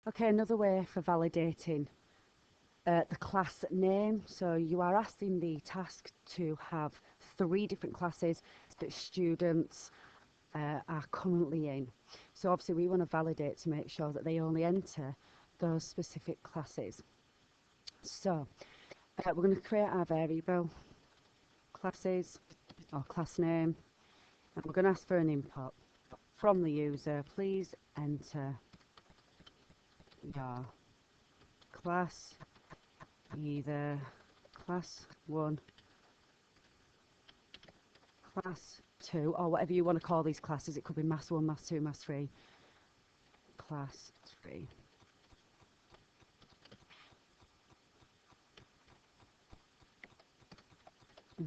Okay, another way for validating the class name. So you are asking the task to have 3 different classes that students are currently in. So obviously we want to validate to make sure that they only enter those specific classes. So we're going to create our variable classes or class name, and we're going to ask for an input from the user. Please enter your class, either class 1, class 2, or whatever you want to call these classes. It could be maths 1, maths 2, maths 3, class 3.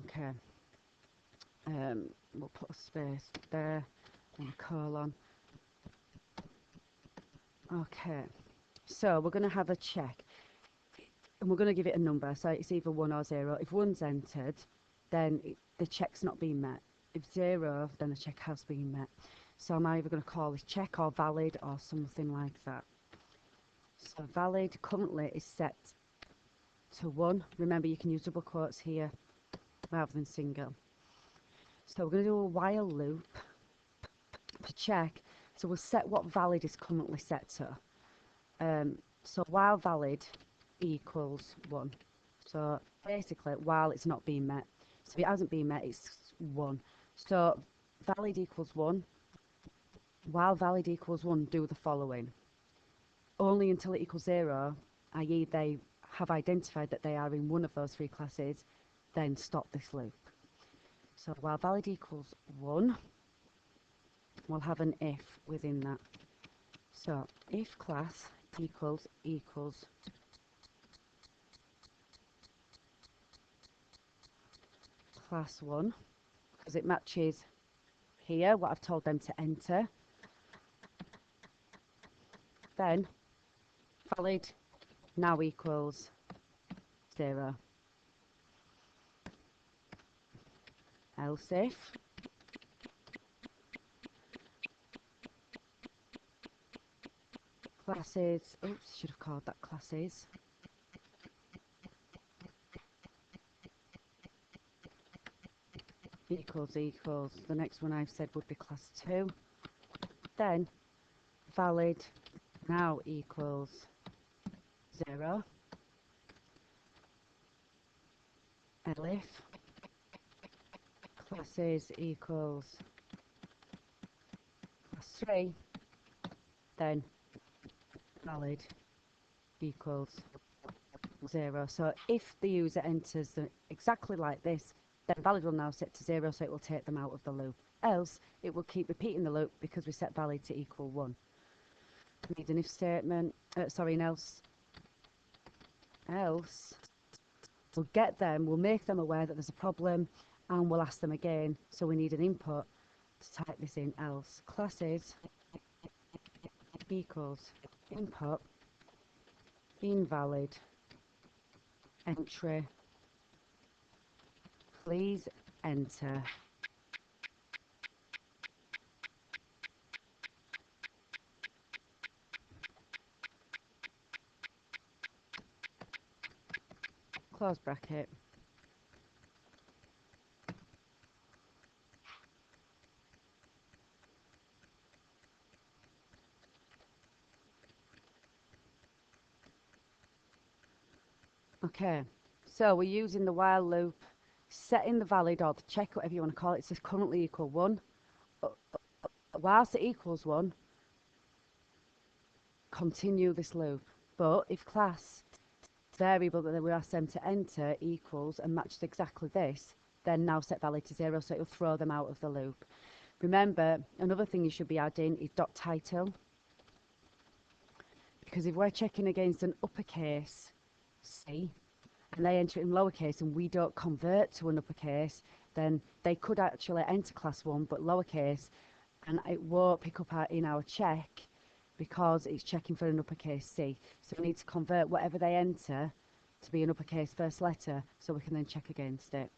Okay, we'll put a space there and a colon. Okay, so we're going to have a check, and we're going to give it a number, so it's either 1 or 0. If 1's entered, then the check's not been met. If 0, then the check has been met. So I'm either going to call this check or valid or something like that. So valid currently is set to 1. Remember, you can use double quotes here rather than single. So we're going to do a while loop to check. So we'll set what valid is currently set to. So while valid equals 1. So basically, while it's not being met. So if it hasn't been met, it's 1. So valid equals 1. While valid equals 1, do the following. Only until it equals 0, i.e. they have identified that they are in one of those 3 classes, then stop this loop. So while valid equals 1, we'll have an if within that. So if class equals class 1, because it matches here what I've told them to enter, then valid now equals 0. Else if classes, oops, should have called that classes, equals, the next one I've said would be class 2, then valid now equals 0, elif classes equals class 3, then valid equals 0. So if the user enters exactly like this, then valid will now set to 0, so it will take them out of the loop. Else, it will keep repeating the loop because we set valid to equal 1. We need an if statement, an else. Else, we'll get them, we'll make them aware that there's a problem, and we'll ask them again. So we need an input to type this in. Else classes equals input invalid entry, please enter close bracket. Okay, so we're using the while loop, setting the valid or the check, whatever you want to call it. It says currently equal 1. Whilst it equals 1, continue this loop. But if class variable that we asked them to enter equals and matches exactly this, then now set valid to 0, so it will throw them out of the loop. Remember, another thing you should be adding is dot title, because if we're checking against an uppercase C and they enter it in lowercase and we don't convert to an uppercase, then they could actually enter class 1 but lowercase, and it won't pick up in our check because it's checking for an uppercase C. So we need to convert whatever they enter to be an uppercase first letter so we can then check against it.